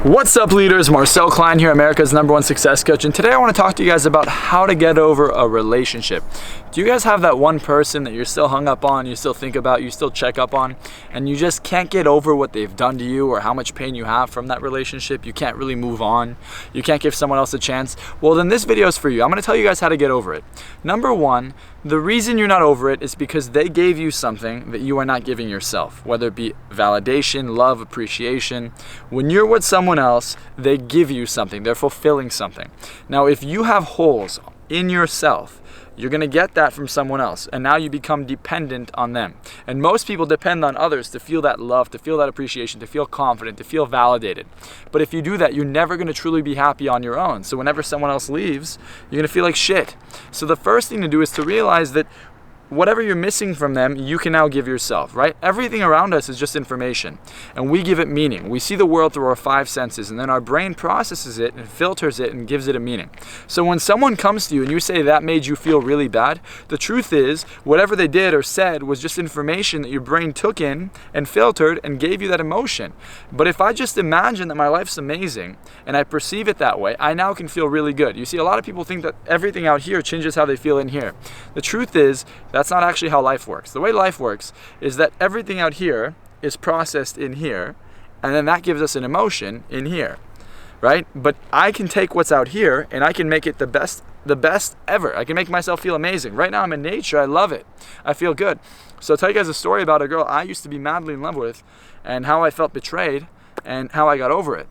What's up, leaders? Marczell Klein here, America's #1 success coach, and today I want to talk to you guys about how to get over a relationship. Do you guys have that one person that you're still hung up on, you still think about, you still check up on, and you just can't get over what they've done to you or how much pain you have from that relationship? You can't really move on. You can't give someone else a chance. Well, then this video is for you. I'm going to tell you guys how to get over it. Number one, the reason you're not over it is because they gave you something that you are not giving yourself, whether it be validation, love, appreciation. When you're with someone else, they give you something. They're fulfilling something. Now, if you have holes in yourself, you're going to get that from someone else, and now you become dependent on them. And most people depend on others to feel that love, to feel that appreciation, to feel confident, to feel validated. But if you do that, you're never going to truly be happy on your own. So whenever someone else leaves, you're going to feel like shit. So the first thing to do is to realize that whatever you're missing from them, you can now give yourself, right? Everything around us is just information, and we give it meaning. We see the world through our 5 senses, and then our brain processes it and filters it and gives it a meaning. So when someone comes to you and you say that made you feel really bad, the truth is whatever they did or said was just information that your brain took in and filtered and gave you that emotion. But if I just imagine that my life's amazing and I perceive it that way, I now can feel really good. You see, a lot of people think that everything out here changes how they feel in here. The truth is, that's not actually how life works. The way life works is that everything out here is processed in here, and then that gives us an emotion in here, right? But I can take what's out here and I can make it the best ever. I can make myself feel amazing. Right now I'm in nature. I love it. I feel good. So I'll tell you guys a story about a girl I used to be madly in love with and how I felt betrayed and how I got over it.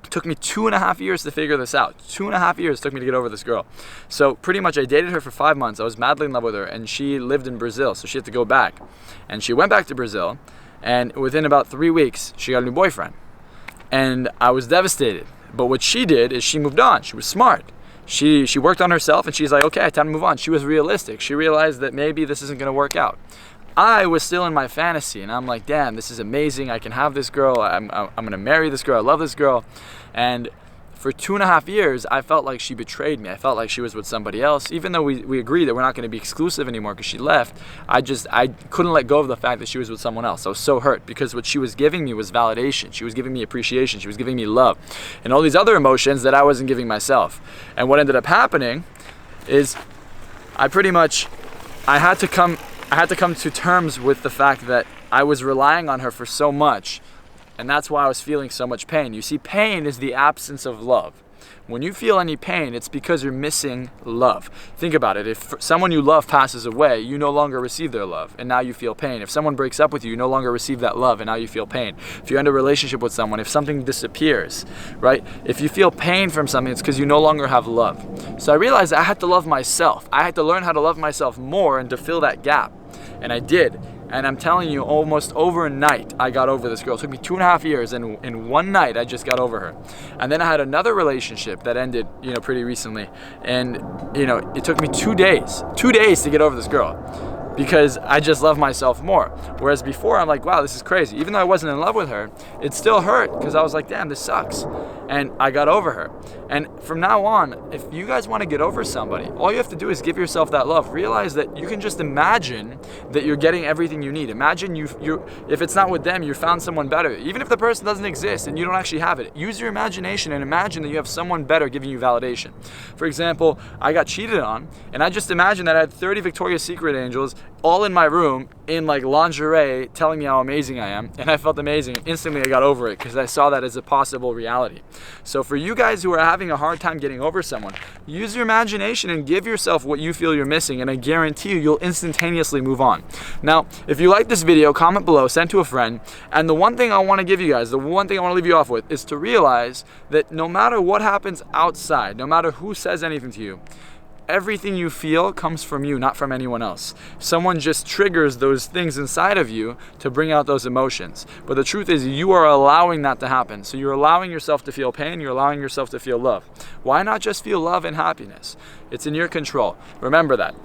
It took me 2.5 years to figure this out. 2.5 years took me to get over this girl. So pretty much I dated her for 5 months. I was madly in love with her, and she lived in Brazil, so she had to go back. And she went back to Brazil, and within about 3 weeks, she got a new boyfriend. And I was devastated. But what she did is she moved on. She was smart. She worked on herself, and she's like, okay, time to move on. She was realistic. She realized that maybe this isn't going to work out. I was still in my fantasy, and I'm like, damn, this is amazing. I can have this girl. I'm going to marry this girl. I love this girl. And for 2.5 years, I felt like she betrayed me. I felt like she was with somebody else. Even though we agreed that we're not going to be exclusive anymore because she left, I couldn't let go of the fact that she was with someone else. I was so hurt because what she was giving me was validation. She was giving me appreciation. She was giving me love and all these other emotions that I wasn't giving myself. And what ended up happening is I had to come to terms with the fact that I was relying on her for so much, and that's why I was feeling so much pain. You see, pain is the absence of love. When you feel any pain, it's because you're missing love. Think about it. If someone you love passes away, you no longer receive their love, and now you feel pain. If someone breaks up with you, you no longer receive that love, and now you feel pain. If you end a relationship with someone, if something disappears, right? If you feel pain from something, it's because you no longer have love. So I realized I had to love myself. I had to learn how to love myself more and to fill that gap. And I did. And I'm telling you, almost overnight, I got over this girl. It took me 2.5 years, and in one night, I just got over her. And then I had another relationship that ended, pretty recently. And, it took me 2 days to get over this girl, because I just love myself more. Whereas before, I'm like, wow, this is crazy. Even though I wasn't in love with her, it still hurt because I was like, damn, this sucks. And I got over her. And from now on, if you guys want to get over somebody, all you have to do is give yourself that love. Realize that you can just imagine that you're getting everything you need. Imagine if it's not with them, you found someone better. Even if the person doesn't exist and you don't actually have it, use your imagination and imagine that you have someone better giving you validation. For example, I got cheated on, and I just imagined that I had 30 Victoria's Secret angels all in my room in like lingerie telling me how amazing I am, and I felt amazing. Instantly I got over it because I saw that as a possible reality. So for you guys who are having a hard time getting over someone, use your imagination and give yourself what you feel you're missing, and I guarantee you'll instantaneously move on. Now, if you like this video, comment below, send to a friend, and the one thing I want to give you guys, the one thing I want to leave you off with is to realize that no matter what happens outside, no matter who says anything to you, everything you feel comes from you, not from anyone else. Someone just triggers those things inside of you to bring out those emotions. But the truth is you are allowing that to happen. So you're allowing yourself to feel pain, you're allowing yourself to feel love. Why not just feel love and happiness? It's in your control. Remember that.